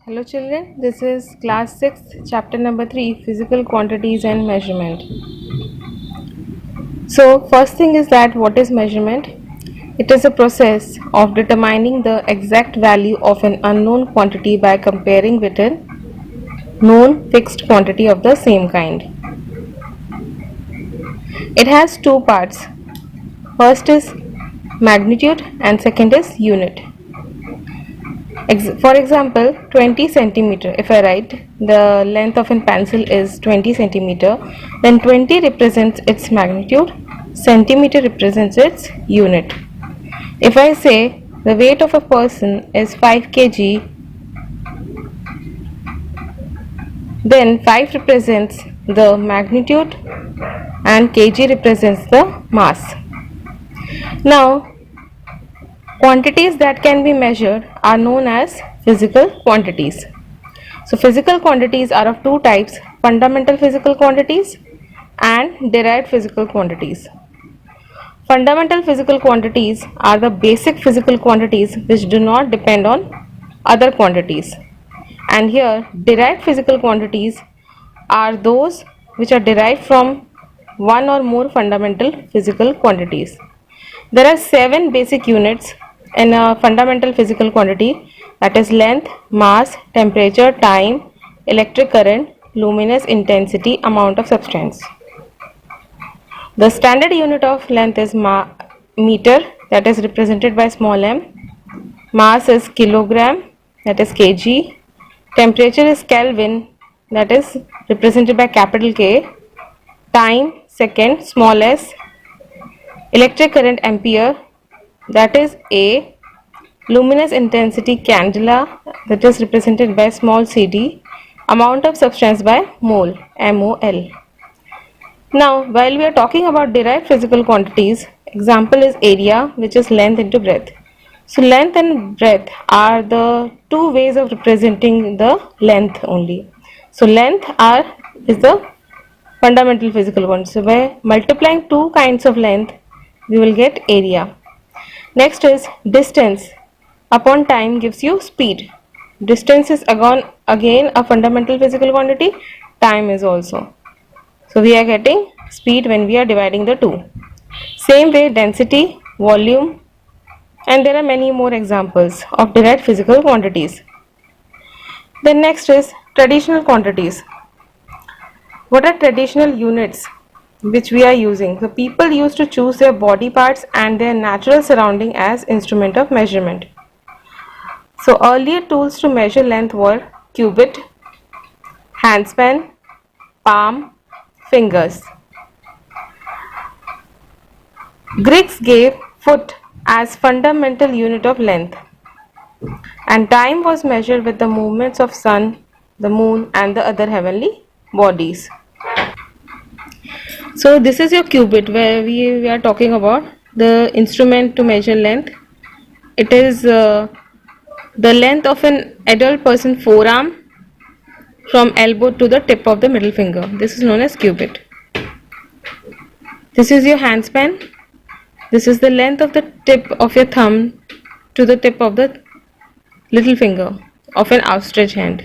Hello children, this is class 6 chapter number 3 physical quantities and measurement. So first thing is that what is measurement? It is a process of determining the exact value of an unknown quantity by comparing with a known fixed quantity of the same kind. It has two parts. First is magnitude and second is unit. For example, 20 centimeter, if I write the length of a pencil is 20 centimeter, then 20 represents its magnitude, centimeter represents its unit. If I say the weight of a person is 5 kg, then 5 represents the magnitude and kg represents the mass. Now, quantities that can be measured are known as physical quantities. So physical quantities are of two types: fundamental physical quantities and derived physical quantities. Fundamental physical quantities are the basic physical quantities which do not depend on other quantities. And here derived physical quantities are those which are derived from one or more fundamental physical quantities. There are 7 basic units in a fundamental physical quantity, that is length, mass, temperature, time, electric current, luminous intensity, amount of substance. The standard unit of length is meter, that is represented by small m. Mass is kilogram, that is kg. Temperature is Kelvin, that is represented by capital K. Time, second, small s. Electric current, ampere, that is A. Luminous intensity, candela, that is represented by small cd. Amount of substance by mole, mol. Now, while we are talking about derived physical quantities, example is area, which is length into breadth. So length and breadth are the two ways of representing the length only. So length is the fundamental physical quantity. So by multiplying two kinds of length, we will get area. Next is distance upon time gives you speed. Distance is again a fundamental physical quantity. Time is also. So we are getting speed when we are dividing the two. Same way density, volume, and there are many more examples of derived physical quantities. Then next is traditional quantities. What are traditional units which we are using? So people used to choose their body parts and their natural surrounding as instrument of measurement. So earlier tools to measure length were cubit, handspan, palm, fingers. Greeks gave foot as fundamental unit of length, and time was measured with the movements of sun, the moon and the other heavenly bodies. So this is your cubit, where we are talking about the instrument to measure length. It is the length of an adult person forearm from elbow to the tip of the middle finger. This is known as cubit. This is your handspan. This is the length of the tip of your thumb to the tip of the little finger of an outstretched hand.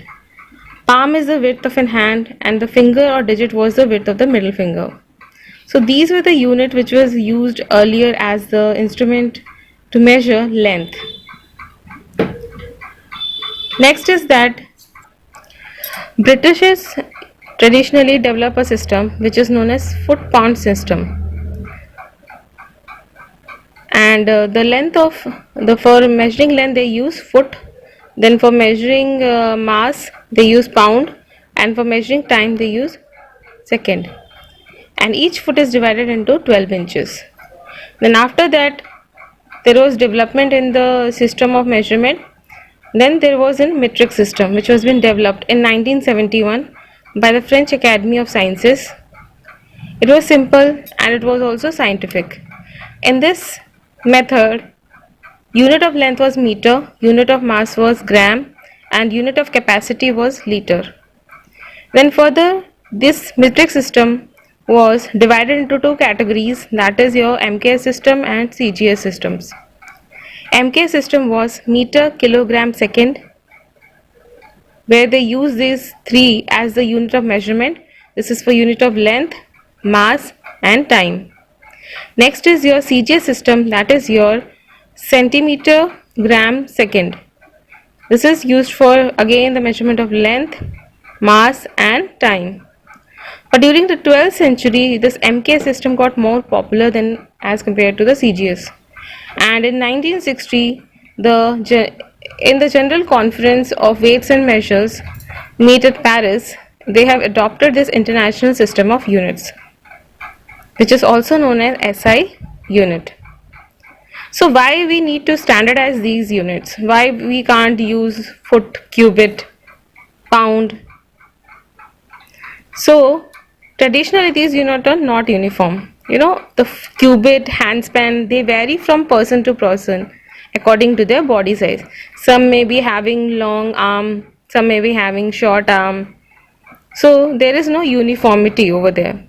Palm is the width of an hand and the finger or digit was the width of the middle finger. So these were the unit which was used earlier as the instrument to measure length. Next is that Britishers traditionally develop a system which is known as foot-pound system. And the length of for measuring length they use foot, then for measuring mass they use pound, and for measuring time they use second. And each foot is divided into 12 inches. Then after that there was development in the system of measurement. Then there was a metric system which was been developed in 1971 by the French Academy of Sciences. It was simple and it was also scientific. In this method, unit of length was meter, unit of mass was gram, and unit of capacity was liter. Then further, this metric system was divided into two categories, that is your MKS system and CGS systems. MK system was meter, kilogram, second. where they use these three as the unit of measurement. This is for unit of length, mass and time. Next is your CGS system, that is your centimeter gram second. This is used for again the measurement of length, mass and time. But during the 12th century, this MK system got more popular than as compared to the CGS. And in 1960, in the General Conference of Weights and Measures meet at Paris, they have adopted this international system of units, which is also known as SI unit. So why we need to standardize these units? Why we can't use foot, cubit, pound? So traditionally these units are not uniform. The cubit, handspan, they vary from person to person according to their body size. Some may be having long arm, some may be having short arm. So there is no uniformity over there.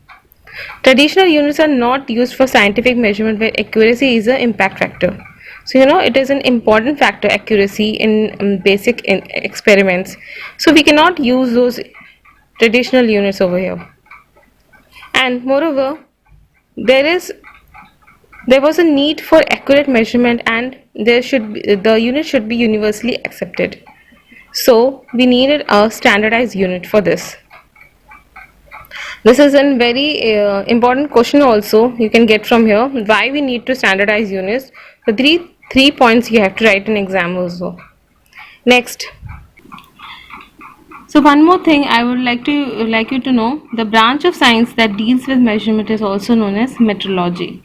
Traditional units are not used for scientific measurement where accuracy is an impact factor. So it is an important factor, accuracy, in basic experiments. So we cannot use those traditional units over here. And moreover, there was a need for accurate measurement, and the unit should be universally accepted. So we needed a standardized unit for this. This is a very important question also you can get from here. Why we need to standardize units? The three points you have to write in exam also. Next. So one more thing I would like you to know, the branch of science that deals with measurement is also known as metrology.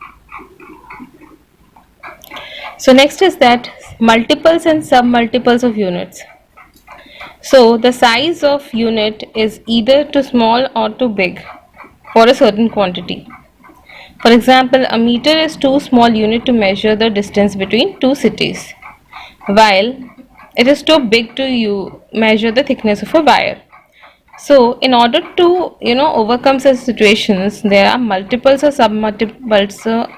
So next is that multiples and submultiples of units. So the size of unit is either too small or too big for a certain quantity. For example, a meter is too small unit to measure the distance between two cities, while it is too big to measure the thickness of a wire. So in order to overcome such situations, there are multiples or submultiples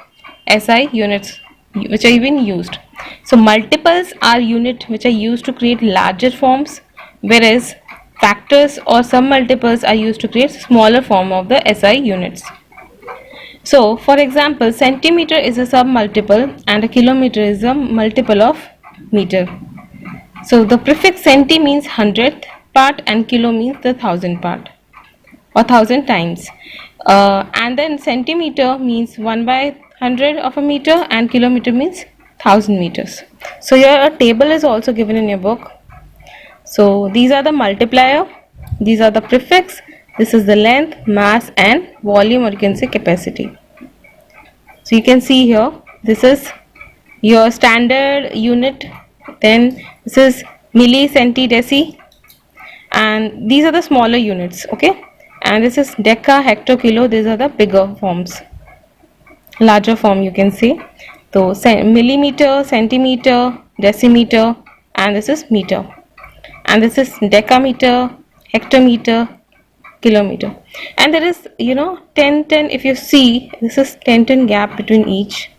SI units which are even used. So multiples are unit which are used to create larger forms, whereas factors or submultiples are used to create smaller form of the SI units. So for example, centimeter is a submultiple and a kilometer is a multiple of meter. So the prefix centi means 100th part and kilo means the 1000th part or 1000 times. And then centimeter means 1/100 of a meter and kilometer means 1000 meters. So here a table is also given in your book. So these are the multiplier, these are the prefix, this is the length, mass and volume, or you can say capacity. So you can see here, this is your standard unit, then this is milli, centi, deci, and these are the smaller units, okay, and this is deca, hecto, kilo, these are the bigger forms, larger form you can see. So millimeter, centimeter, decimeter, and this is meter, and this is decameter, hectometer, kilometer, and there is 10 if you see, this is 10 gap between each.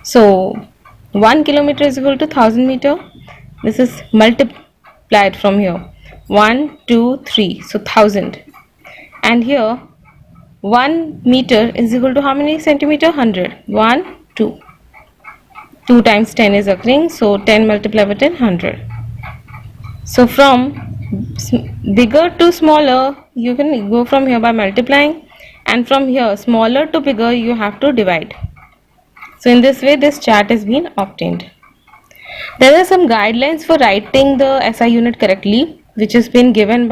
So 1 kilometer is equal to 1000 meter. This is multiplied from here, 1 2 3, so 1000, and here 1 meter is equal to how many centimeter? 100. 1 2 2 times 10 is occurring, so 10 multiplied by 10, 100. So from bigger to smaller you can go from here by multiplying, and from here smaller to bigger you have to divide. So in this way this chart has been obtained. There are some guidelines for writing the SI unit correctly, which has been given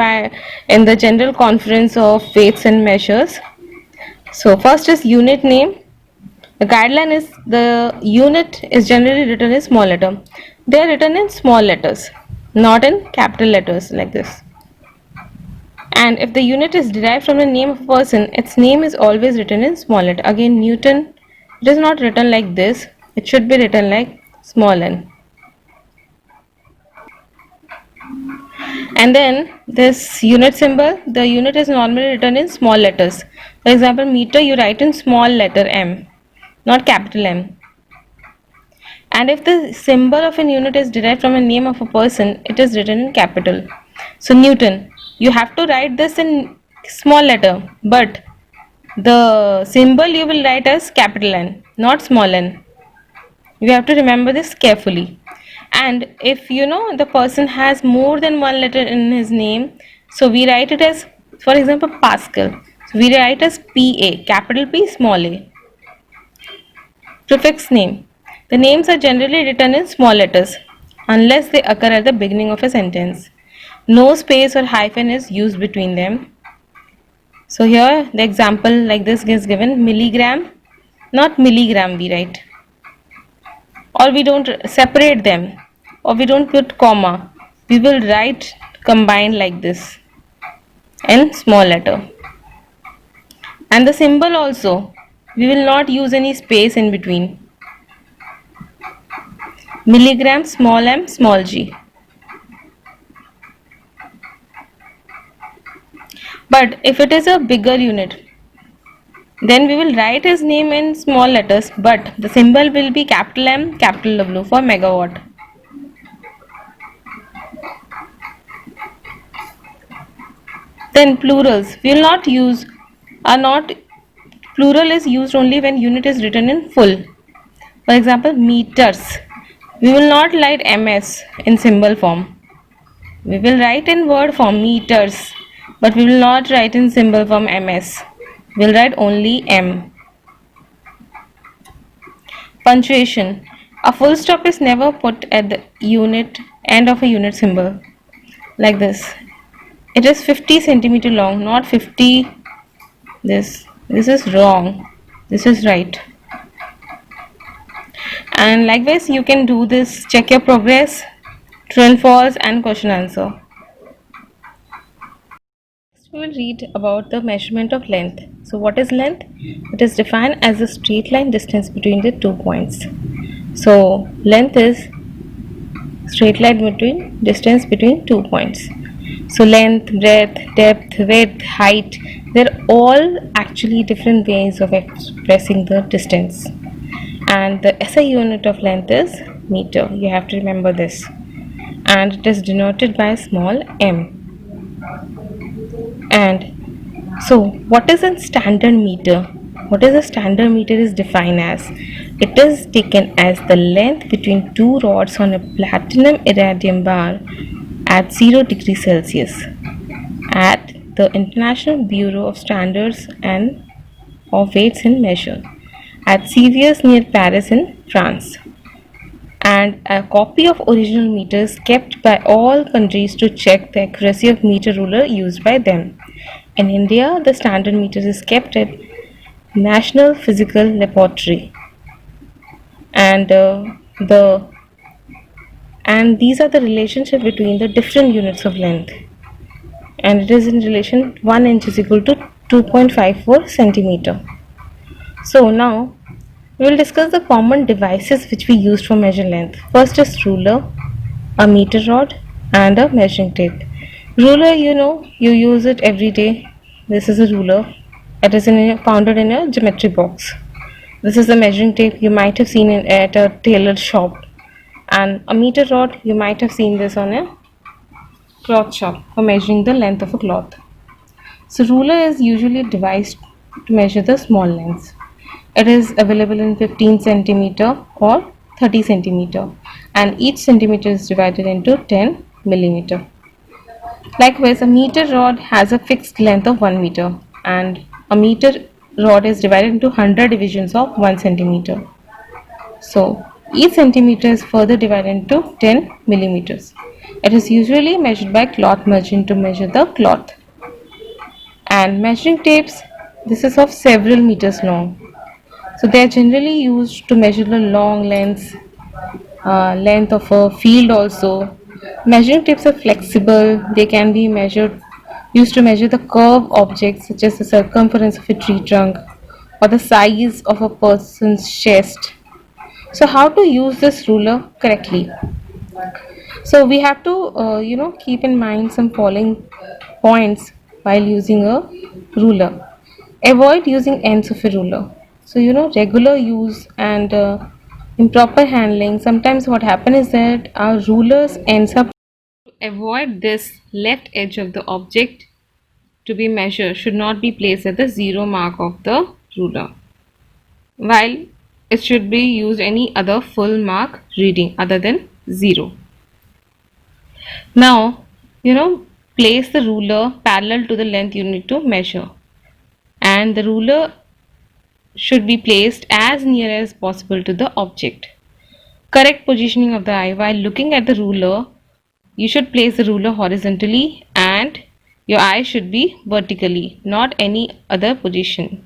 in the General Conference of Weights and Measures. So first is unit name. The guideline is the unit is generally written in small letter. They are written in small letters, not in capital letters like this. And if the unit is derived from the name of a person, its name is always written in small letter. Again, Newton, it is not written like this, it should be written like small n. And then this unit symbol, the unit is normally written in small letters. For example, meter you write in small letter m, not capital M. And if the symbol of an unit is derived from a name of a person, it is written in capital. So Newton, you have to write this in small letter, but the symbol you will write as capital N, not small n. You have to remember this carefully. And if you know the person has more than one letter in his name, so we write it as, for example, Pascal. So we write as PA, capital P, small a. Prefix name. The names are generally written in small letters unless they occur at the beginning of a sentence. No space or hyphen is used between them. So here the example like this is given: milligram, not milligram we write, or we don't separate them, or we don't put comma. We will write combined like this in small letter. And the symbol also, we will not use any space in between. Milligram, small m, small g. But if it is a bigger unit, then we will write his name in small letters, but the symbol will be capital M, capital W for megawatt. Then plurals, we will not use, are not, plural is used only when unit is written in full. For example, meters. We will not write ms in symbol form. We will write in word form meters, but we will not write in symbol form ms. We will write only m. Punctuation. A full stop is never put at the unit end of a unit symbol. Like this. It is 50 centimeter long, not 50 this. This is wrong. This is right. And likewise you can do this, check your progress, true and false, and question answer. Next we will read about the measurement of length. So what is length? It is defined as the straight line distance between the 2 points. So length is straight line between distance between 2 points. So length, breadth, depth, width, height, they're all actually different ways of expressing the distance. And the SI unit of length is meter. You have to remember this. And it is denoted by small m. And so what is a standard meter? What is a standard meter is defined as? It is taken as the length between two rods on a platinum iridium bar at 0 degrees Celsius at the International Bureau of Standards and of Weights and Measure at Civers near Paris in France. And a copy of original meter is kept by all countries to check the accuracy of meter ruler used by them. In India, the standard meter is kept at National Physical Laboratory, and these are the relationship between the different units of length, and it is in relation 1 inch is equal to 2.54 centimeter. So now we will discuss the common devices which we use for measure length. First is ruler, a meter rod, and a measuring tape. Ruler, you use it every day. This is a ruler. It is founded in a geometry box. This is a measuring tape you might have seen at a tailor shop. And a meter rod, you might have seen this on a cloth shop for measuring the length of a cloth. So ruler is usually a device to measure the small lengths. It is available in 15 centimeter or 30 centimeter, and each centimeter is divided into 10 millimeter. Likewise, a meter rod has a fixed length of 1 meter, and a meter rod is divided into 100 divisions of 1 centimeter. So each centimeter is further divided into 10 millimeters. It is usually measured by cloth merchant to measure the cloth. And measuring tapes, this is of several meters long. So they are generally used to measure the long length of a field also. Measuring tapes are flexible. They can be used to measure the curved objects such as the circumference of a tree trunk or the size of a person's chest. So how to use this ruler correctly? So we have to keep in mind some following points while using a ruler. Avoid using ends of a ruler. So regular use and improper handling, sometimes what happens is that our rulers ends up to avoid this left edge of the object to be measured should not be placed at the zero mark of the ruler, while it should be used any other full mark reading other than 0. Now, place the ruler parallel to the length you need to measure, and the ruler should be placed as near as possible to the object. Correct positioning of the eye: while looking at the ruler, you should place the ruler horizontally and your eye should be vertically, not any other position.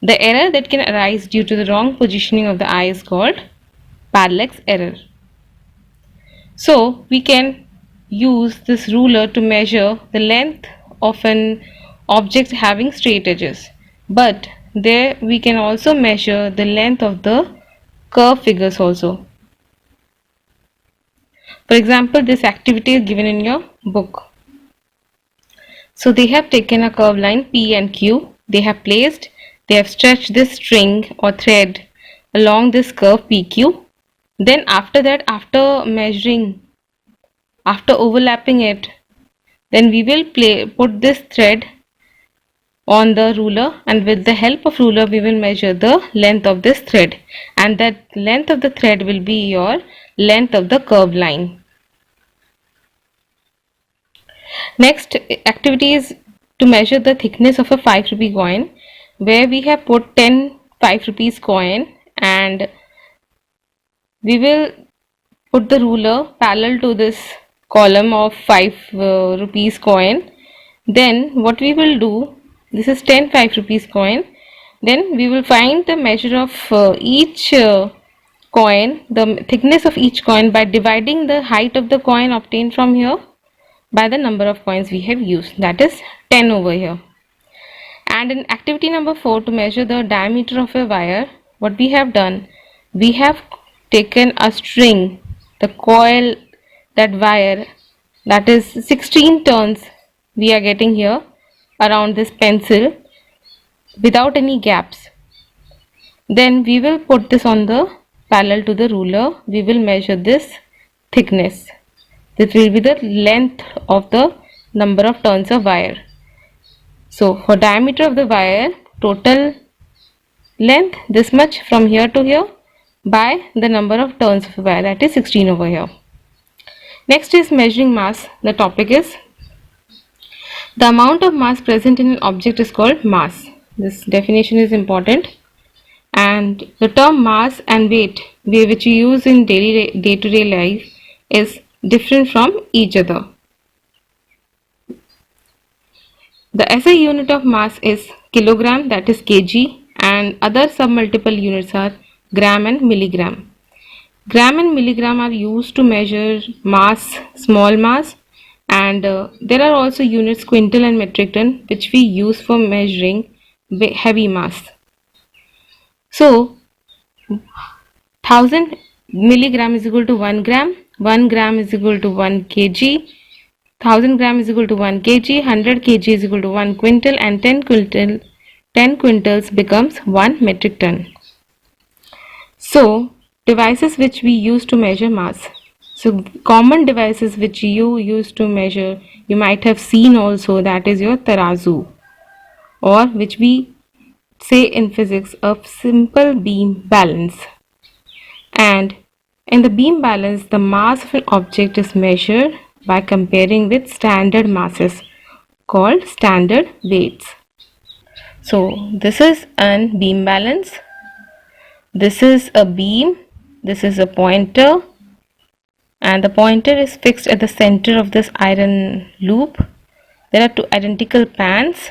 The error that can arise due to the wrong positioning of the eye is called parallax error. So we can use this ruler to measure the length of an object having straight edges, but there we can also measure the length of the curve figures also. For example, this activity is given in your book. So they have taken a curved line P and Q. They have stretched this string or thread along this curve PQ. Then after that, after measuring, after overlapping it, then we will put this thread on the ruler, and with the help of ruler we will measure the length of this thread, and that length of the thread will be your length of the curved line. Next activity is to measure the thickness of a 5 rupee coin, where we have put 10 5 rupees coin, and we will put the ruler parallel to this column of 5 rupees coin. Then what we will do, this is 10 5 rupees coin, then we will find the measure of each coin, the thickness of each coin, by dividing the height of the coin obtained from here by the number of coins we have used, that is 10 over here. And in activity number 4, to measure the diameter of a wire, what we have done, we have taken a string, the coil, that wire, that is 16 turns we are getting here around this pencil without any gaps. Then we will put this on the parallel to the ruler. We will measure this thickness. This will be the length of the number of turns of wire. So for diameter of the wire, total length this much from here to here by the number of turns of the wire, that is 16 over here. Next is measuring mass. The topic is the amount of mass present in an object is called mass. This definition is important, and the term mass and weight which you use in day-to-day life is different from each other. The SI unit of mass is kilogram, that is kg, and other submultiple units are gram and milligram. Gram and milligram are used to measure mass, small mass, and there are also units quintal and metric ton, which we use for measuring heavy mass. So 1000 milligram is equal to 1 gram, 1 gram is equal to 1 kg, 1000 gram is equal to 1 kg, 100 kg is equal to 1 quintal, and 10 quintals becomes 1 metric ton. So devices which we use to measure mass. So common devices which you use to measure, you might have seen also, that is your tarazu, or which we say in physics a simple beam balance. And in the beam balance, the mass of an object is measured by comparing with standard masses called standard weights. So this is an beam balance. This is a beam. This is a pointer, and the pointer is fixed at the center of this iron loop. There are two identical pans,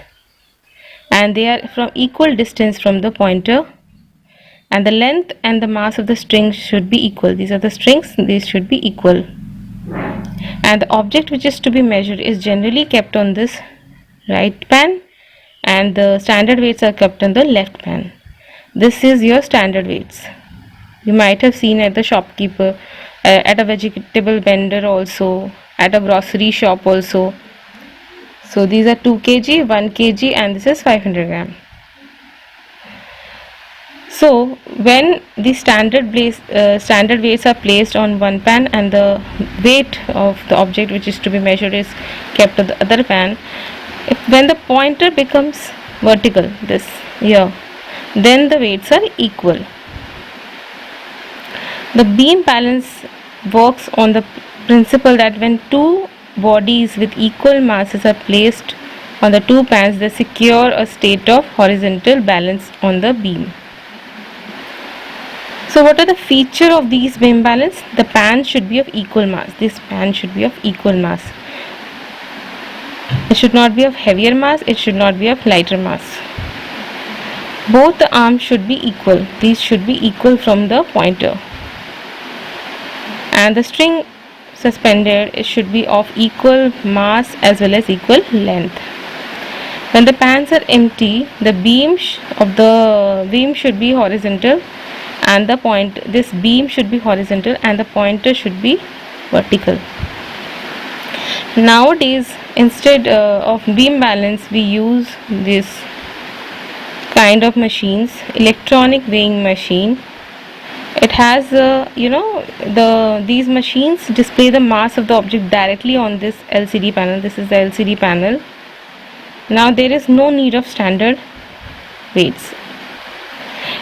and they are from equal distance from the pointer, and the length and the mass of the strings should be equal. These are the strings, these should be equal. And the object which is to be measured is generally kept on this right pan, and the standard weights are kept on the left pan. This is your standard weights. You might have seen at the shopkeeper, at a vegetable vendor also, at a grocery shop also. So these are 2 kg, 1 kg, and this is 500 gram. So when the standard weights are placed on one pan and the weight of the object which is to be measured is kept on the other pan, when the pointer becomes vertical, this here, then the weights are equal. The beam balance works on the principle that when two bodies with equal masses are placed on the two pans, they secure a state of horizontal balance on the beam. So what are the feature of these beam balance? The pan should be of equal mass. This pan should be of equal mass. It should not be of heavier mass. It should not be of lighter mass. Both the arms should be equal. These should be equal from the pointer. And the string suspended, it should be of equal mass as well as equal length. When the pans are empty, the beam should be horizontal, and this beam should be horizontal and the pointer should be vertical. Nowadays, instead of beam balance, we use this kind of machines, electronic weighing machine. It has these machines display the mass of the object directly on this LCD panel. This is the LCD panel. Now there is no need of standard weights.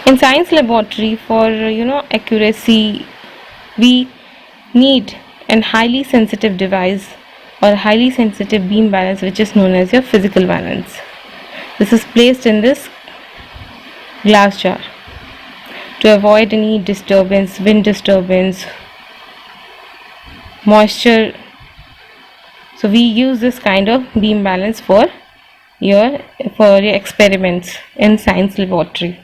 In science laboratory, for accuracy, we need a highly sensitive device or highly sensitive beam balance, which is known as your physical balance. This is placed in this glass jar to avoid any disturbance, wind disturbance, moisture. So we use this kind of beam balance for your experiments in science laboratory.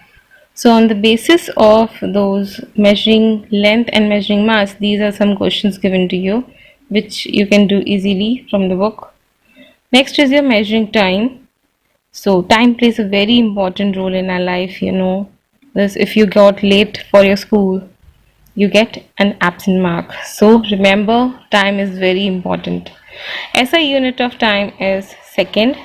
So on the basis of those measuring length and measuring mass, these are some questions given to you which you can do easily from the book. Next is your measuring time. So time plays a very important role in our life. This, if you got late for your school, you get an absent mark. So remember, time is very important. SI unit of time is second.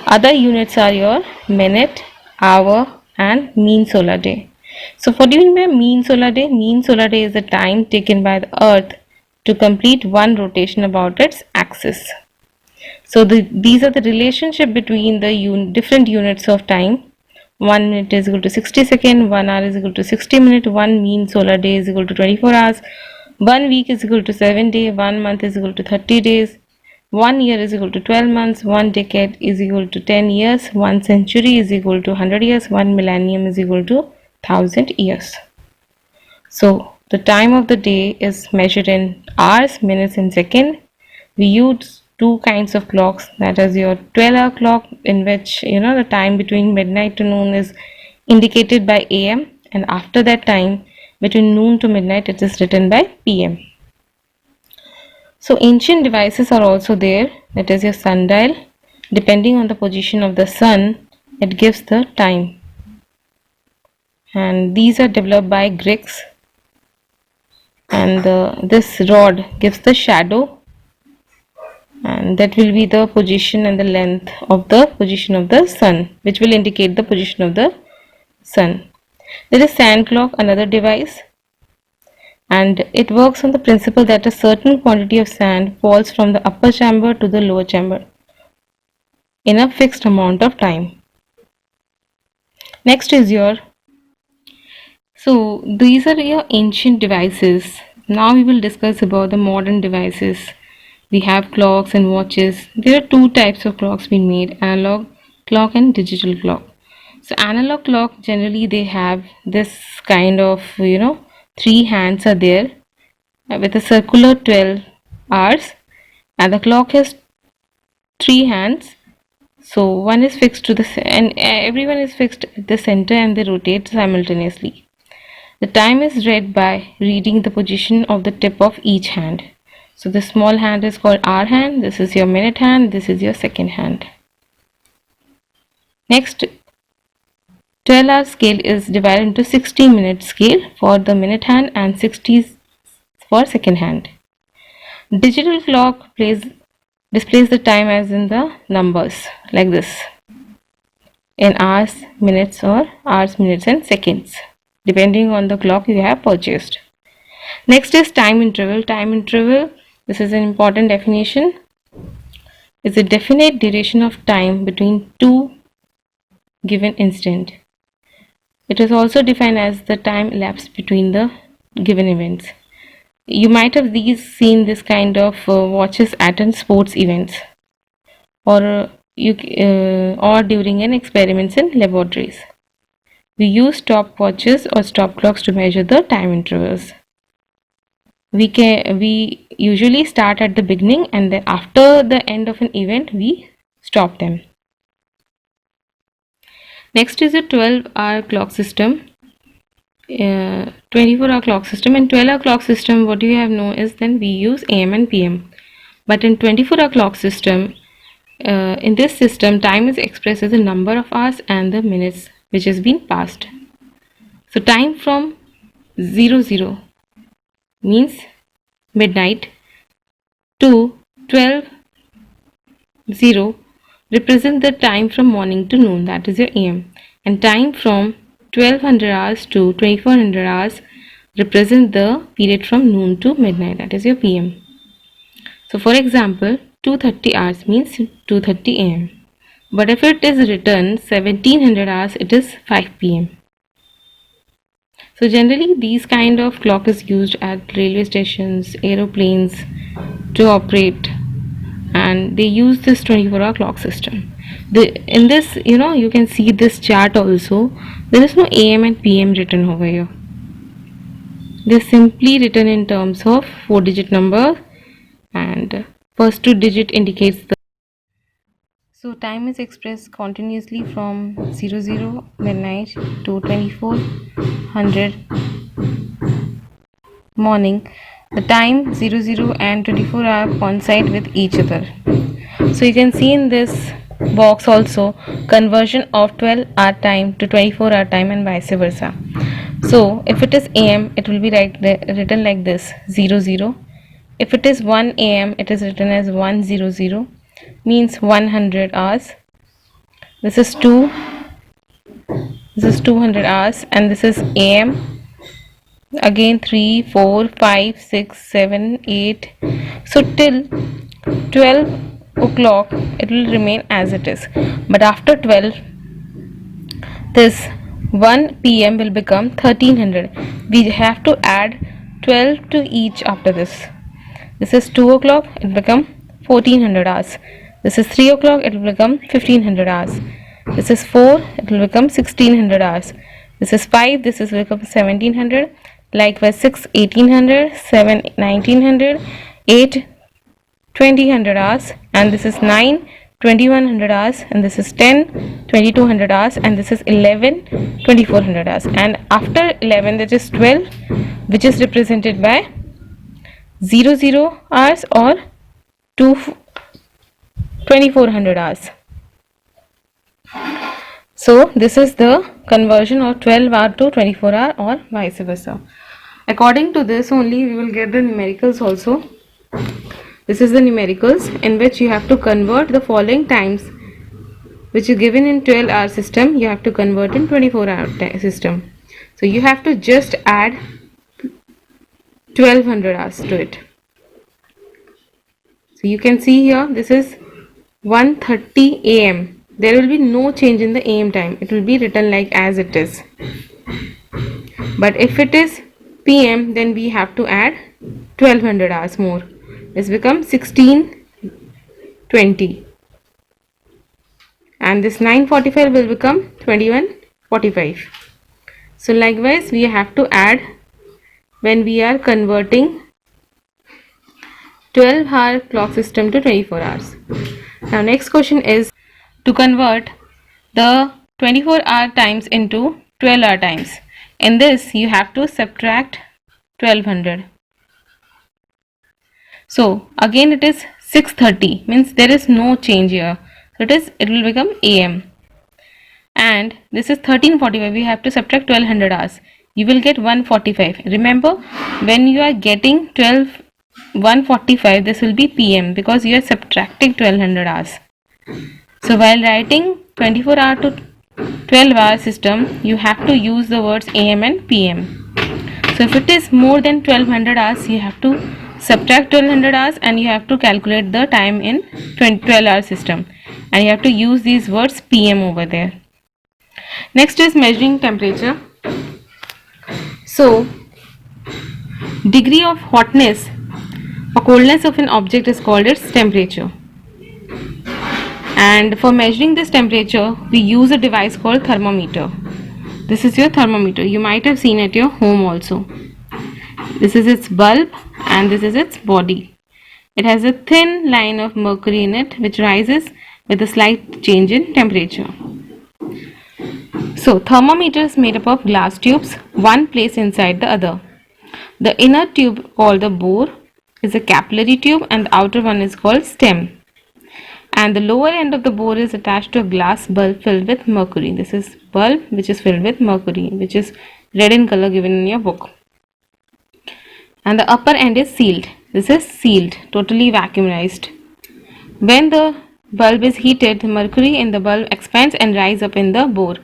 Other units are your minute, hour and mean solar day. So what do you mean by mean solar day? Mean solar day is the time taken by the earth to complete one rotation about its axis. So these are the relationship between the different units of time. 1 minute is equal to 60 seconds, 1 hour is equal to 60 minutes, 1 mean solar day is equal to 24 hours, 1 week is equal to 7 days, 1 month is equal to 30 days, 1 year is equal to 12 months, 1 decade is equal to 10 years, 1 century is equal to 100 years, 1 millennium is equal to 1000 years. So the time of the day is measured in hours, minutes and seconds. We use two kinds of clocks, that is your 12-hour clock, in which the time between midnight to noon is indicated by AM, and after that time between noon to midnight it is written by PM. So ancient devices are also there, that is your sundial. Depending on the position of the sun, it gives the time, and these are developed by Greeks, and this rod gives the shadow, and that will be the position and the length of the position of the sun, which will indicate the position of the sun. There is sand clock, another device, and it works on the principle that a certain quantity of sand falls from the upper chamber to the lower chamber in a fixed amount of time. Next is so these are your ancient devices. Now we will discuss about the modern devices. We have clocks and watches. There are two types of clocks being made, analog clock and digital clock. So analog clock, generally they have this kind of 3 hands are there with a circular 12 hours, and the clock has 3 hands. So one is fixed to and everyone is fixed at the center, and they rotate simultaneously. The time is read by reading the position of the tip of each hand. So the small hand is called hour hand, this is your minute hand, this is your second hand. Next, 12-hour scale is divided into 60-minute scale for the minute hand and 60 for second hand. Digital clock displays the time as in the numbers like this. in hours, minutes, or hours, minutes and seconds, depending on the clock you have purchased. Next is time interval. Time interval, this is an important definition, is a definite duration of time between two given instant. It is also defined as the time elapsed between the given events. You might have seen this kind of watches at sports events, or or during an experiments in laboratories. We use stopwatches or stop clocks to measure the time intervals. We usually start at the beginning, and then after the end of an event we stop them. Next is a 12-hour clock system, 24-hour clock system. In 12-hour clock system, what you have known is then we use AM and PM. But in 24-hour clock system, in this system, time is expressed as the number of hours and the minutes which has been passed. So time from 00 means midnight to 12:00 represent the time from morning to noon, that is your AM, and time from 1200 hours to 2400 hours represent the period from noon to midnight, that is your PM. So for example, 230 hours means 2:30 AM, but if it is written 1700 hours, it is 5 PM. So generally these kind of clock is used at railway stations, aeroplanes to operate, and they use this 24-hour clock system. In this, you can see this chart also, there is no AM and PM written over here. They're simply written in terms of 4-digit number, and first 2 digit indicates the. So time is expressed continuously from 00 midnight to 2400 morning. The time 00 and 24 hour coincide with each other. So you can see in this box also conversion of 12-hour time to 24-hour time and vice versa. So if it is AM, it will be written like this 00. If it is 1 AM, it is written as 100, means 100 hours. This is 2, this is 200 hours, and this is AM. Again 3, 4, 5, 6, 7, 8. So till 12 o'clock it will remain as it is, but after 12 this 1 PM will become 1300. We have to add 12 to each after this. This is 2 o'clock, it will become 1400 hours. This is 3 o'clock, it will become 1500 hours. This is 4, it will become 1600 hours. This is 5, this is become 1700. Likewise 6, 1800, 7, 1900, 8, 2000 hours, and this is 9, 2100 hours, and this is 10, 2200 hours, and this is 11, 2400 hours. And after 11 that is 12, which is represented by 00 hours or 2400 hours. So this is the conversion of 12-hour to 24-hour or vice versa. According to this only we will get the numericals also. This is the numericals in which you have to convert the following times which is given in 12-hour system, you have to convert in 24-hour system. So you have to just add 1200 hours to it. So you can see here this is 1:30 AM. There will be no change in the AM time. It will be written like as it is. But if it is PM, then we have to add 1200 hours more. This becomes 1620. And this 9:45 will become 21:45. So likewise we have to add when we are converting 12-hour clock system to 24 hours. Now next question is to convert the 24-hour times into 12-hour times. In this you have to subtract 1200. So again it is 6:30, means there is no change here. So it will become AM. And this is 13:45, we have to subtract 1200 hours. You will get 145. Remember, when you are getting 145, this will be PM because you are subtracting 1200 hours. So while writing 24-hour to 12-hour system, you have to use the words AM and PM. So if it is more than 1200 hours, you have to subtract 1200 hours and you have to calculate the time in 12-hour system, and you have to use these words PM over there. Next is measuring temperature. So degree of hotness or coldness of an object is called its temperature. And for measuring this temperature, we use a device called thermometer. This is your thermometer. You might have seen at your home also. This is its bulb and this is its body. It has a thin line of mercury in it which rises with a slight change in temperature. So thermometer is made up of glass tubes, one placed inside the other. The inner tube, called the bore, is a capillary tube and the outer one is called stem. And the lower end of the bore is attached to a glass bulb filled with mercury. This is bulb which is filled with mercury, which is red in color given in your book. And the upper end is sealed. This is sealed, totally vacuumized. When the bulb is heated, the mercury in the bulb expands and rises up in the bore.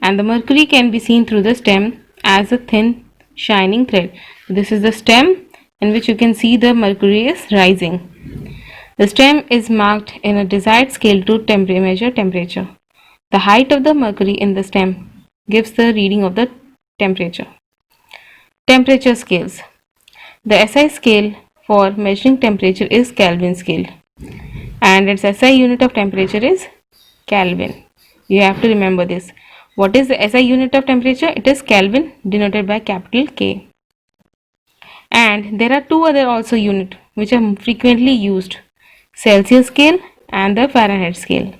And the mercury can be seen through the stem as a thin shining thread. This is the stem in which you can see the mercury is rising. The stem is marked in a desired scale to measure temperature. The height of the mercury in the stem gives the reading of the temperature. Temperature scales. The SI scale for measuring temperature is Kelvin scale, and its SI unit of temperature is Kelvin. You have to remember this. What is the SI unit of temperature? It is Kelvin, denoted by capital K. And there are two other also units which are frequently used: Celsius scale and the Fahrenheit scale.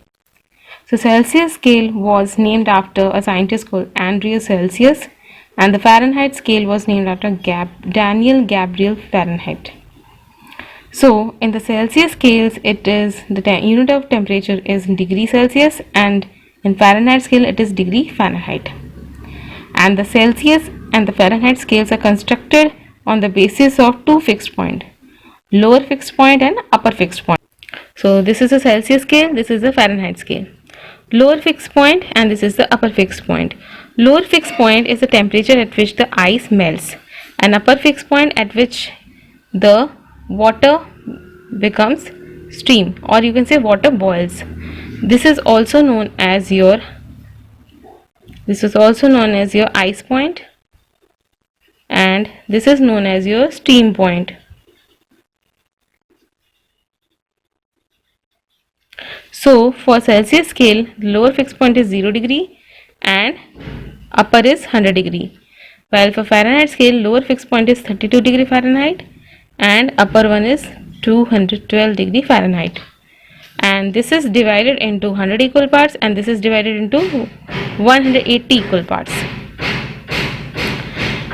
So Celsius scale was named after a scientist called Andreas Celsius, and the Fahrenheit scale was named after Daniel Gabriel Fahrenheit. So in the Celsius scales, it is the unit of temperature is degree Celsius, and in Fahrenheit scale it is degree Fahrenheit. And the Celsius and the Fahrenheit scales are constructed on the basis of two fixed points: lower fixed point and upper fixed point. So this is a Celsius scale, this is a Fahrenheit scale. Lower fixed point and this is the upper fixed point. Lower fixed point is the temperature at which the ice melts, and upper fixed point at which the water becomes steam, or you can say water boils. This is also known as your ice point, and this is known as your steam point. So for Celsius scale, lower fixed point is 0 degree and upper is 100 degree. While for Fahrenheit scale, lower fixed point is 32 degree Fahrenheit and upper one is 212 degree Fahrenheit. And this is divided into 100 equal parts, and this is divided into 180 equal parts.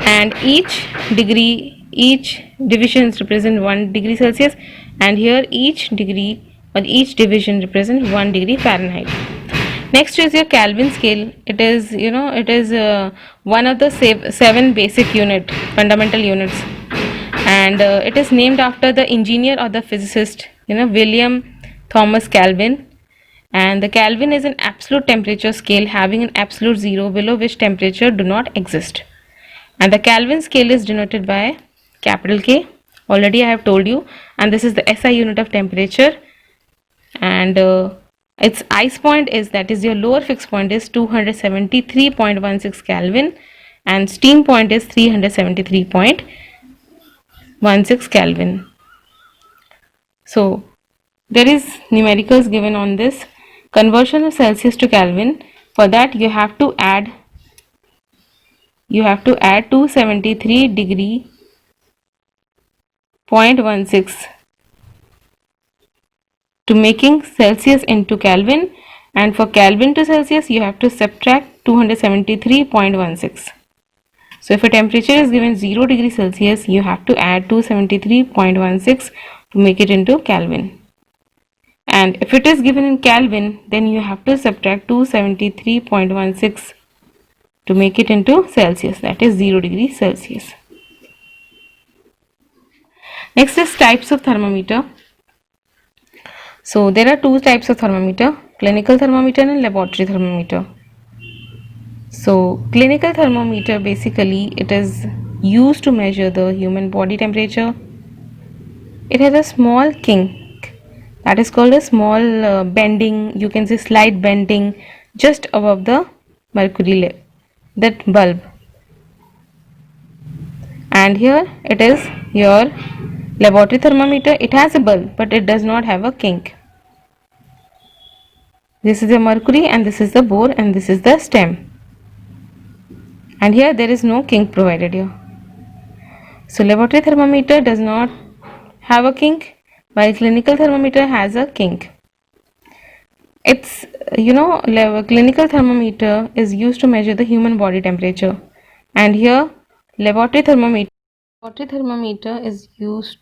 And each divisions represent 1 degree Celsius, and here each degree or each division represents 1 degree Fahrenheit. Next is your Kelvin scale. It is one of the 7 basic fundamental units, and it is named after the engineer or the physicist William Thomas Kelvin. And the Kelvin is an absolute temperature scale having an absolute zero below which temperature do not exist. And the Kelvin scale is denoted by capital K. Already I have told you, and this is the SI unit of temperature. And its ice point is, that is your lower fixed point, is 273.16 Kelvin, and steam point is 373.16 Kelvin. So there is numericals given on this conversion of Celsius to Kelvin. For that you have to add 273 degree 0.16 to making Celsius into Kelvin, and for Kelvin to Celsius you have to subtract 273.16. So if a temperature is given 0 degree Celsius, you have to add 273.16 to make it into Kelvin. And if it is given in Kelvin, then you have to subtract 273.16 to make it into Celsius, that is 0 degree Celsius. Next is types of thermometer. So there are two types of thermometer: clinical thermometer and laboratory thermometer. So clinical thermometer, basically it is used to measure the human body temperature. It has a small kink, that is called a small bending, you can say slight bending just above the mercury that bulb. And here it is your laboratory thermometer. It has a bulb but it does not have a kink. This is the mercury and this is the bore and this is the stem. And here there is no kink provided here. So laboratory thermometer does not have a kink, while clinical thermometer has a kink. It's clinical thermometer is used to measure the human body temperature, and here laboratory thermometer is used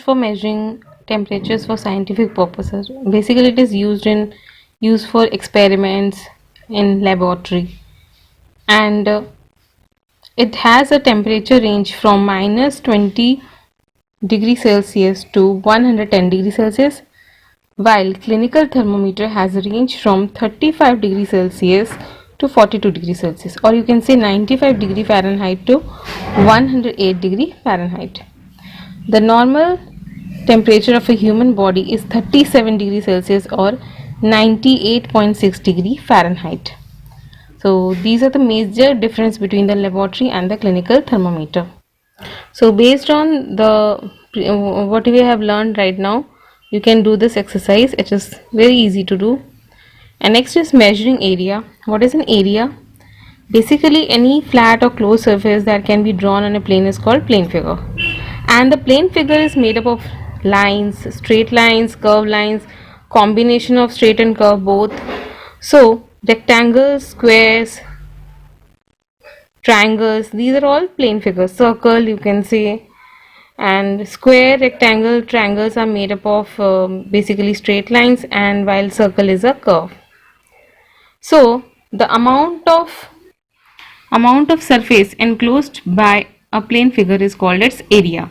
for measuring temperatures for scientific purposes. Basically it is used for experiments in laboratory, and it has a temperature range from -20 degrees Celsius to 110 degrees Celsius, while clinical thermometer has a range from 35 degrees Celsius to 42 degrees Celsius, or you can say 95 degree Fahrenheit to 108 degree Fahrenheit. The normal temperature of a human body is 37 degrees Celsius or 98.6 degree Fahrenheit. So these are the major difference between the laboratory and the clinical thermometer. So based on the what we have learned right now, you can do this exercise. It is very easy to do. And next is measuring area. What is an area? Basically any flat or closed surface that can be drawn on a plane is called plane figure. And the plane figure is made up of lines, straight lines, curved lines, combination of straight and curve both. So rectangles, squares, triangles, these are all plane figures. Circle, you can say, and square, rectangle, triangles are made up of basically straight lines, and while circle is a curve. So the amount of surface enclosed by a plane figure is called its area.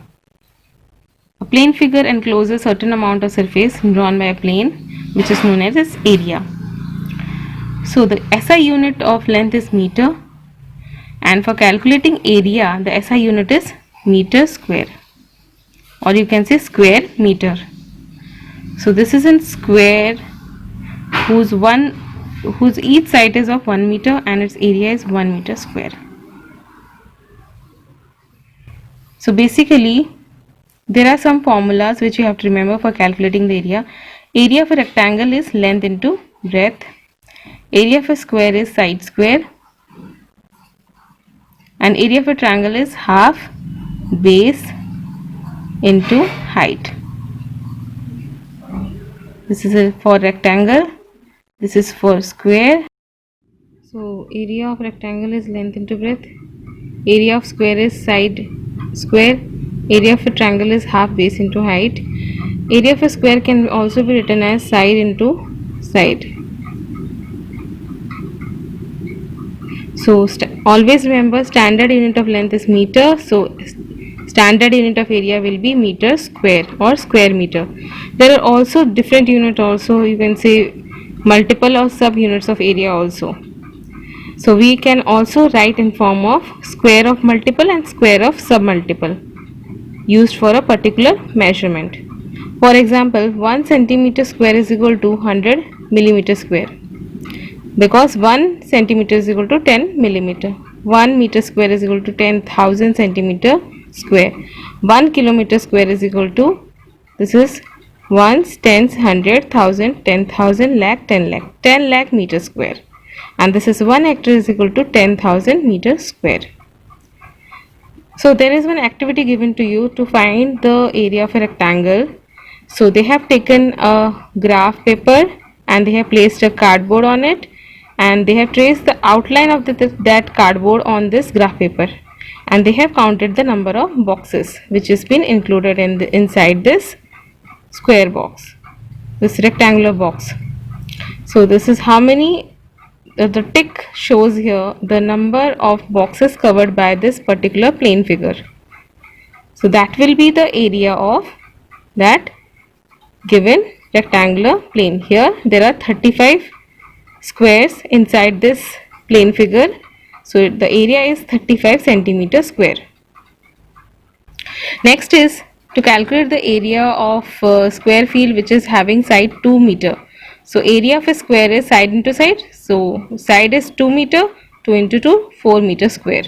A plane figure encloses a certain amount of surface drawn by a plane, which is known as its area. So the SI unit of length is meter, and for calculating area the SI unit is meter square, or you can say square meter. So this is in square whose each side is of 1 meter and its area is 1 meter square. So basically there are some formulas which you have to remember for calculating the area. Area of a rectangle is length into breadth. Area of a square is side square, and area of a triangle is half base into height. This is for rectangle, this is for square. So area of rectangle is length into breadth, area of square is side square, area of a triangle is half base into height. Area of a square can also be written as side into side. So always remember standard unit of length is meter, so standard unit of area will be meter square or square meter. There are also different unit also, you can say multiple or sub units of area also. So we can also write in form of square of multiple and square of sub multiple used for a particular measurement. For example, 1 centimeter square is equal to 100 millimeter square, because 1 centimeter is equal to 10 millimeter. 1 meter square is equal to 10,000 centimeter square. 1 kilometer square is equal to, this is ones, tens, 100, 1000, 10,000, lakh, 10 lakh, 10 lakh meter square. And this is 1 hectare is equal to 10,000 meter square. So there is one activity given to you to find the area of a rectangle. So they have taken a graph paper and they have placed a cardboard on it, and they have traced the outline of that cardboard on this graph paper, and they have counted the number of boxes which has been included inside this square box, this rectangular box. So this is how many, the tick shows here the number of boxes covered by this particular plane figure. So that will be the area of that given rectangular plane. Here there are 35 squares inside this plane figure. So the area is 35 centimeter square. Next is to calculate the area of square field which is having side 2 meter. So area of a square is side into side. So side is 2 meter, 2 into 2, 4 meter square.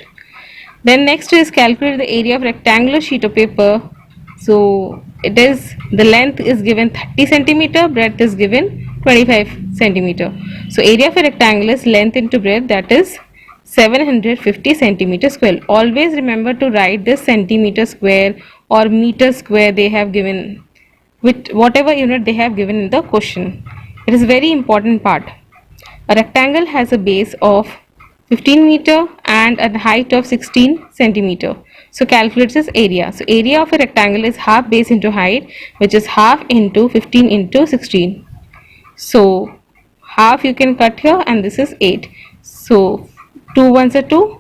Then next is calculate the area of rectangular sheet of paper. So it is, the length is given 30 centimeter, breadth is given 25 centimeter. So area of a rectangle is length into breadth, that is 750 centimeter square. Always remember to write this centimeter square or meter square they have given, with whatever unit they have given in the question. It is very important part. A rectangle has a base of 15 meter and a height of 16 centimeter. So calculate this area. So area of a rectangle is half base into height, which is half into 15 into 16. So half you can cut here, and this is 8. So 2 ones are 2,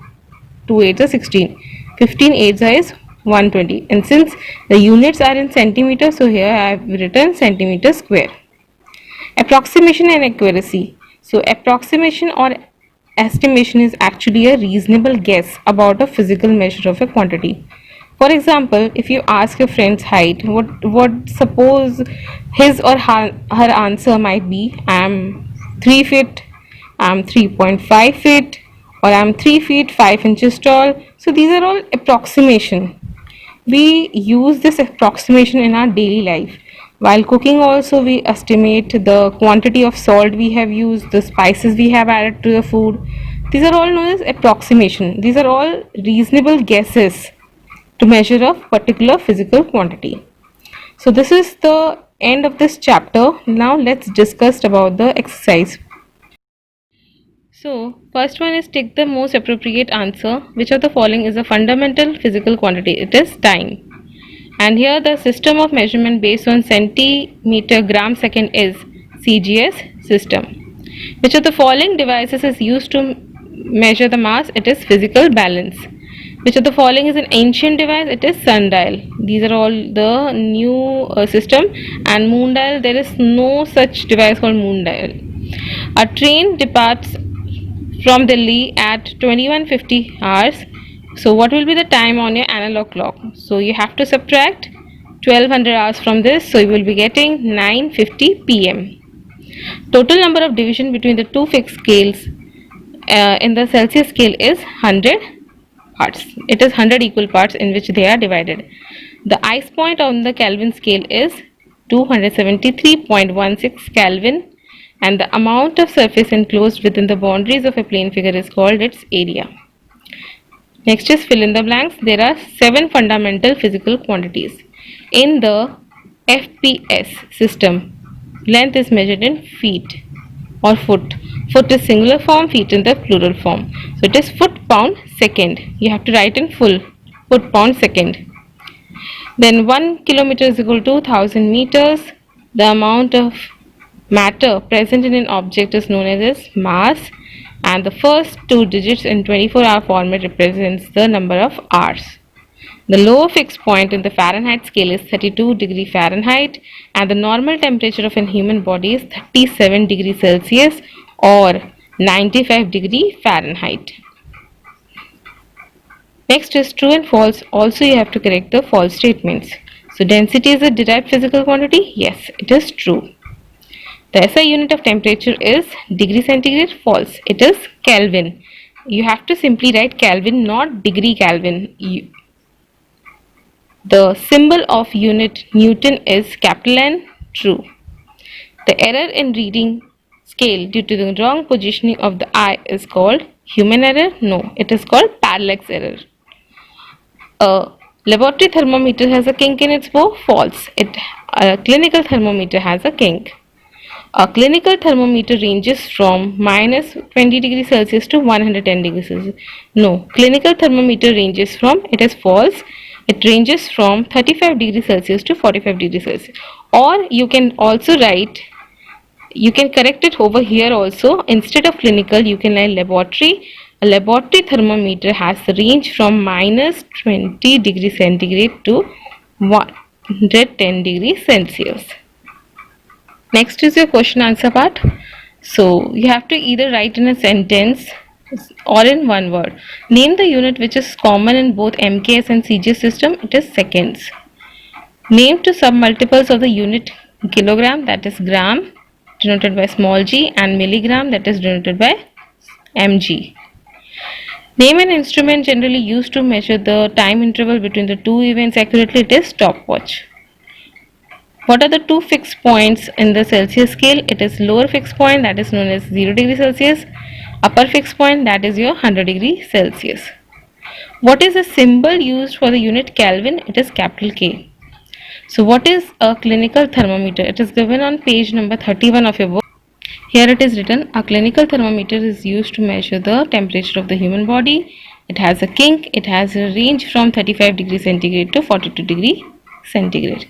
2 8s are 16. 15 8s is 120. And since the units are in centimeter, so here I have written centimeter square. Approximation and accuracy. So approximation or estimation is actually a reasonable guess about a physical measure of a quantity. For example, if you ask your friend's height, what suppose his or her answer might be, I am 3 feet, I am 3.5 feet, or I am 3 feet 5 inches tall. So these are all approximation. We use this approximation in our daily life. While cooking also, we estimate the quantity of salt we have used, the spices we have added to the food. These are all known as approximation. These are all reasonable guesses to measure a particular physical quantity. So this is the end of this chapter. Now let's discuss about the exercise. So first one is take the most appropriate answer. Which of the following is a fundamental physical quantity? It is time. And here the system of measurement based on centimeter gram second is CGS system. Which of the following devices is used to measure the mass? It is physical balance. Which of the following is an ancient device? It is sundial. These are all the new system. And moon dial, there is no such device called moon dial. A train departs from Delhi at 21:50 hours. So what will be the time on your analog clock? So you have to subtract 1200 hours from this. So you will be getting 9:50 p.m. Total number of division between the two fixed scales in the Celsius scale is 100 parts. It is 100 equal parts in which they are divided. The ice point on the Kelvin scale is 273.16 Kelvin, and the amount of surface enclosed within the boundaries of a plane figure is called its area. Next is fill in the blanks. There are 7 fundamental physical quantities. In the FPS system, length is measured in feet or foot. Foot is singular form, feet in the plural form. So it is foot pound second. You have to write in full, foot pound second. Then 1 kilometer is equal to 1000 meters. The amount of matter present in an object is known as its mass, and the first 2 digits in 24-hour format represents the number of hours. The lower fixed point in the Fahrenheit scale is 32 degree Fahrenheit, and the normal temperature of a human body is 37 degree Celsius or 95 degree Fahrenheit. Next is true and false. Also you have to correct the false statements. So density is a derived physical quantity. Yes, it is true. The SI unit of temperature is degree centigrade. False. It is Kelvin. You have to simply write Kelvin, not degree Kelvin. The symbol of unit Newton is capital N. True. The error in reading scale due to the wrong positioning of the eye is called human error. No, it is called parallax error. A laboratory thermometer has a kink in its bow. False. A clinical thermometer has a kink. A clinical thermometer ranges from minus 20 degrees Celsius to 110 degrees Celsius. No, clinical thermometer ranges from, it is false, it ranges from 35 degrees Celsius to 45 degrees Celsius. Or you can also write, you can correct it over here also. Instead of clinical, you can write laboratory. A laboratory thermometer has the range from minus 20 degrees centigrade to 110 degrees Celsius. Next is your question answer part. So you have to either write in a sentence Or in one word, name the unit which is common in both MKS and CGS system. It is seconds. Name two submultiples of the unit kilogram, that is gram denoted by small g, and milligram, that is denoted by mg. Name an instrument generally used to measure the time interval between the two events accurately. It is stopwatch. What are the two fixed points in the Celsius scale? It is lower fixed point, that is known as 0 degree Celsius, upper fixed point, that is your 100 degree Celsius. What is the symbol used for the unit Kelvin? It is capital K. So what is a clinical thermometer? It is given on page number 31 of your book. Here it is written, a clinical thermometer is used to measure the temperature of the human body. It has a kink. It has a range from 35 degrees centigrade to 42 degree centigrade.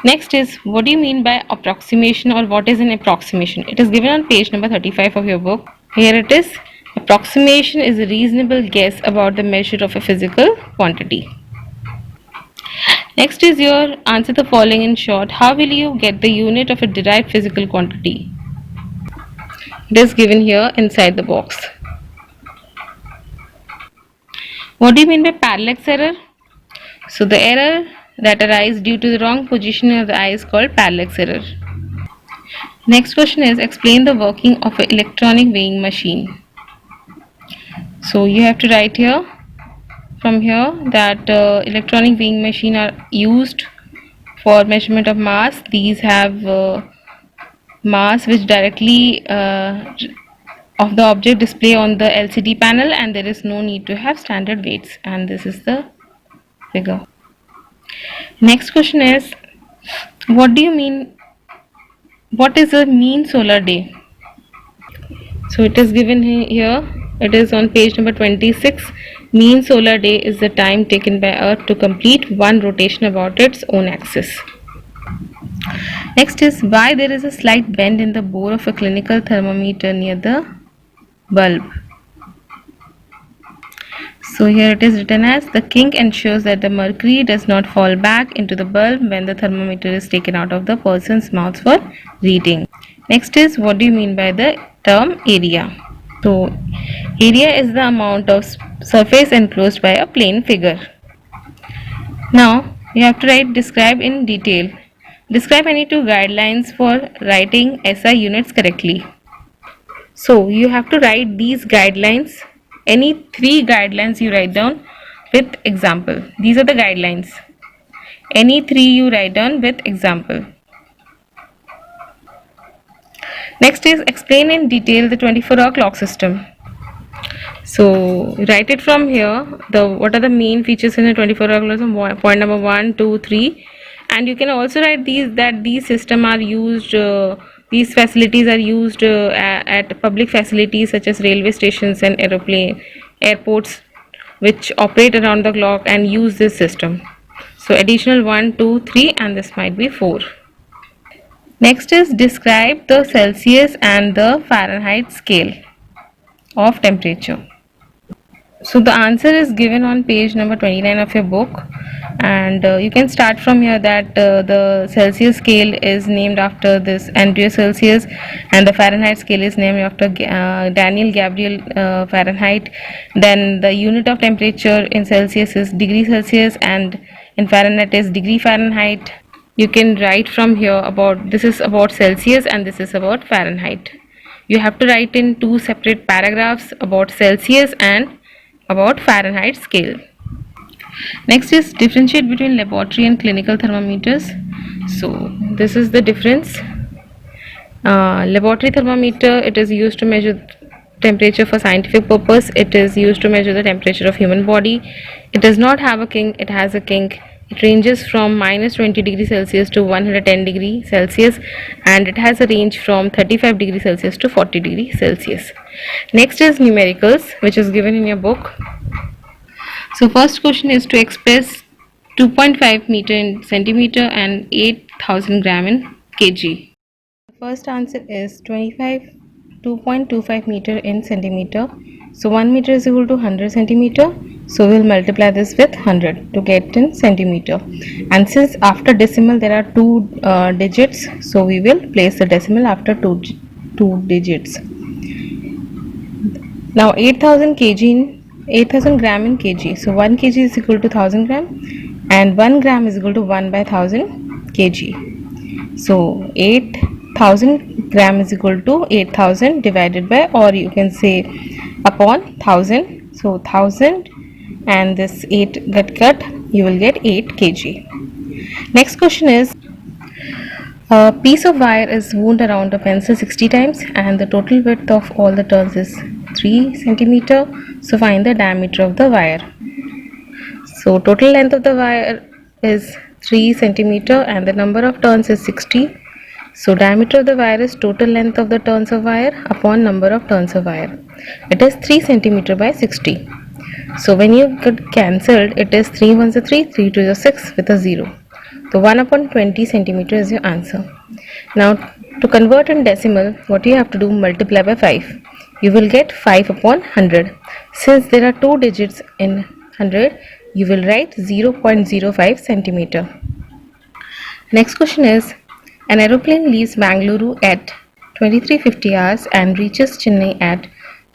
Next is, what do you mean by approximation, or what is an approximation? It is given on page number 35 of your book. Here it is. Approximation is a reasonable guess about the measure of a physical quantity. Next is your answer the following in short. How will you get the unit of a derived physical quantity? It is given here inside the box. What do you mean by parallax error? So the error that arises due to the wrong position of the eye is called parallax error. Next question is, explain the working of an electronic weighing machine. So you have to write here, from here, that electronic weighing machine are used for measurement of mass. These have mass which directly of the object display on the LCD panel, and there is no need to have standard weights, and this is the figure. Next question is, what do you mean, what is a mean solar day? So it is given here, it is on page number 26. Mean solar day is the time taken by Earth to complete one rotation about its own axis. Next is, why there is a slight bend in the bore of a clinical thermometer near the bulb. So here it is written as, the kink ensures that the mercury does not fall back into the bulb when the thermometer is taken out of the person's mouth for reading. Next is, what do you mean by the term area? So area is the amount of surface enclosed by a plane figure. Now you have to write describe in detail. Describe any two guidelines for writing SI units correctly. So you have to write these guidelines, any three guidelines you write down with example. These are the guidelines. Any three you write down with example. Next is, explain in detail the 24-hour clock system. So write it from here. What are the main features in the 24-hour clock system? Point number 1, 2, 3. And you can also write these systems are used. These facilities are used at public facilities such as railway stations and airports, which operate around the clock and use this system. So additional 1, 2, 3, and this might be 4. Next is, describe the Celsius and the Fahrenheit scale of temperature. So the answer is given on page number 29 of your book, and you can start from here that the Celsius scale is named after this Andreas Celsius, and the Fahrenheit scale is named after Daniel Gabriel Fahrenheit. Then the unit of temperature in Celsius is degree Celsius, and in Fahrenheit is degree Fahrenheit. You can write from here about, this is about Celsius and this is about Fahrenheit. You have to write in two separate paragraphs about Celsius and about Fahrenheit scale. Next is, differentiate between laboratory and clinical thermometers. So this is the difference. Laboratory thermometer, it is used to measure temperature for scientific purpose. It is used to measure the temperature of human body. It does not have a kink, it has a kink. It ranges from minus 20 degrees Celsius to 110 degrees Celsius, and it has a range from 35 degrees Celsius to 40 degrees Celsius. Next is numericals, which is given in your book. So first question is to express 2.5 meter in centimeter and 8,000 gram in kg. The first answer is 2.25 meter in centimeter. So 1 meter is equal to 100 centimeter. So we'll multiply this with 100 to get in centimeter. And since after decimal there are two digits, so we will place the decimal after two digits. Now 8,000 gram in kg. So 1 kg is equal to 1000 gram and 1 gram is equal to 1 by 1000 kg. So 8,000 gram is equal to 8,000 divided by, or you can say upon 1000. So 1000 and this 8 get cut, you will get 8 kg. Next question is, a piece of wire is wound around a pencil 60 times and the total width of all the turns is 3 centimeter. So find the diameter of the wire. So total length of the wire is 3 centimeter and the number of turns is 60. So diameter of the wire is total length of the turns of wire upon number of turns of wire. It is 3 centimeter by 60. So when you get cancelled, it is 3 ones are 3, 3 2 is 6 with a 0. So 1 upon 20 centimeter is your answer. Now to convert in decimal, what you have to do, multiply by 5. You will get 5 upon 100. Since there are 2 digits in 100, you will write 0.05 centimeter. Next question is, an aeroplane leaves Bangalore at 23:50 hours and reaches Chennai at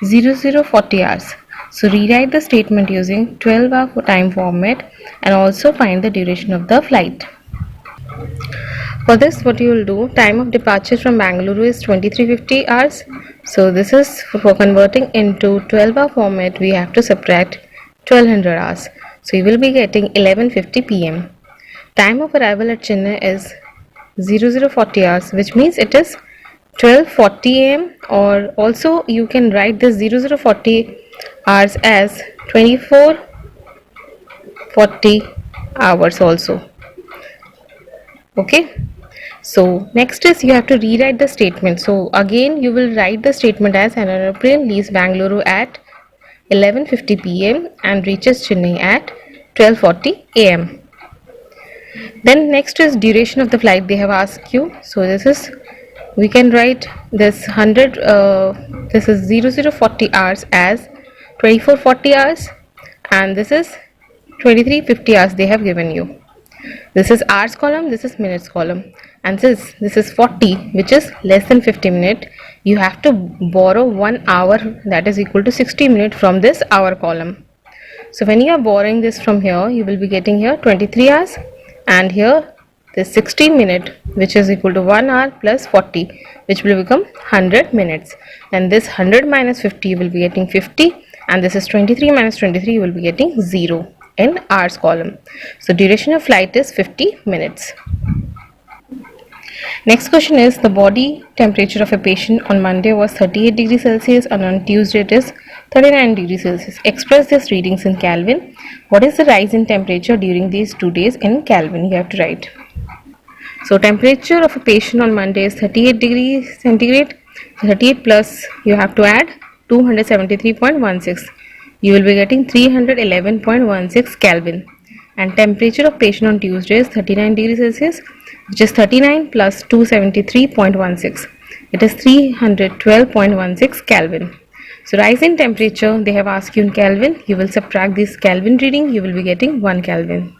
00:40 hours. So rewrite the statement using 12-hour time format and also find the duration of the flight. For this, what you will do, time of departure from Bangalore is 23:50 hours. So this is for converting into 12-hour format, we have to subtract 1200 hours. So you will be getting 11:50 p.m. Time of arrival at Chennai is 00:40 hours, which means it is 12:40 am, or also you can write this 00:40 hours as 24:40 hours also. Okay, so next is you have to rewrite the statement. So again you will write the statement as, an aeroplane leaves Bangalore at 11:50 p.m. and reaches Chennai at 12:40 am. Then next is duration of the flight they have asked you. So this is, we can write this 100 this is 00:40 hours as 24:40 hours, and this is 23:50 hours they have given you. This is hours column, this is minutes column, and since this is 40, which is less than 50 minutes, you have to borrow 1 hour, that is equal to 60 minutes from this hour column. So when you are borrowing this from here, you will be getting here 23 hours, and here this 60 minutes, which is equal to 1 hour plus 40, which will become 100 minutes. And this 100 minus 50, you will be getting 50, and this is 23 minus 23, you will be getting 0 in hours column. So duration of flight is 50 minutes. Next question is, the body temperature of a patient on Monday was 38 degrees Celsius and on Tuesday it is 39 degrees Celsius. Express these readings in Kelvin. What is the rise in temperature during these 2 days in Kelvin? You have to write. So temperature of a patient on Monday is 38 degrees centigrade. 38 plus, you have to add 273.16. You will be getting 311.16 Kelvin. And temperature of patient on Tuesday is 39 degrees Celsius, which is 39 plus 273.16. It is 312.16 Kelvin. So rise in temperature, they have asked you in Kelvin. You will subtract this Kelvin reading, you will be getting 1 Kelvin.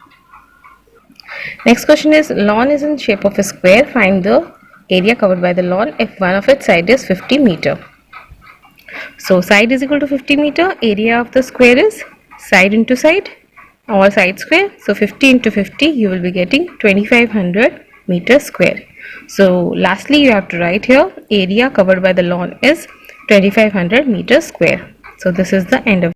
Next question is, lawn is in shape of a square. Find the area covered by the lawn if one of its side is 50 meter. So side is equal to 50 meter. Area of the square is side into side or side square. So 50 into 50, you will be getting 2500 meter square. So lastly, you have to write here, area covered by the lawn is 2500 meter square. So this is the end of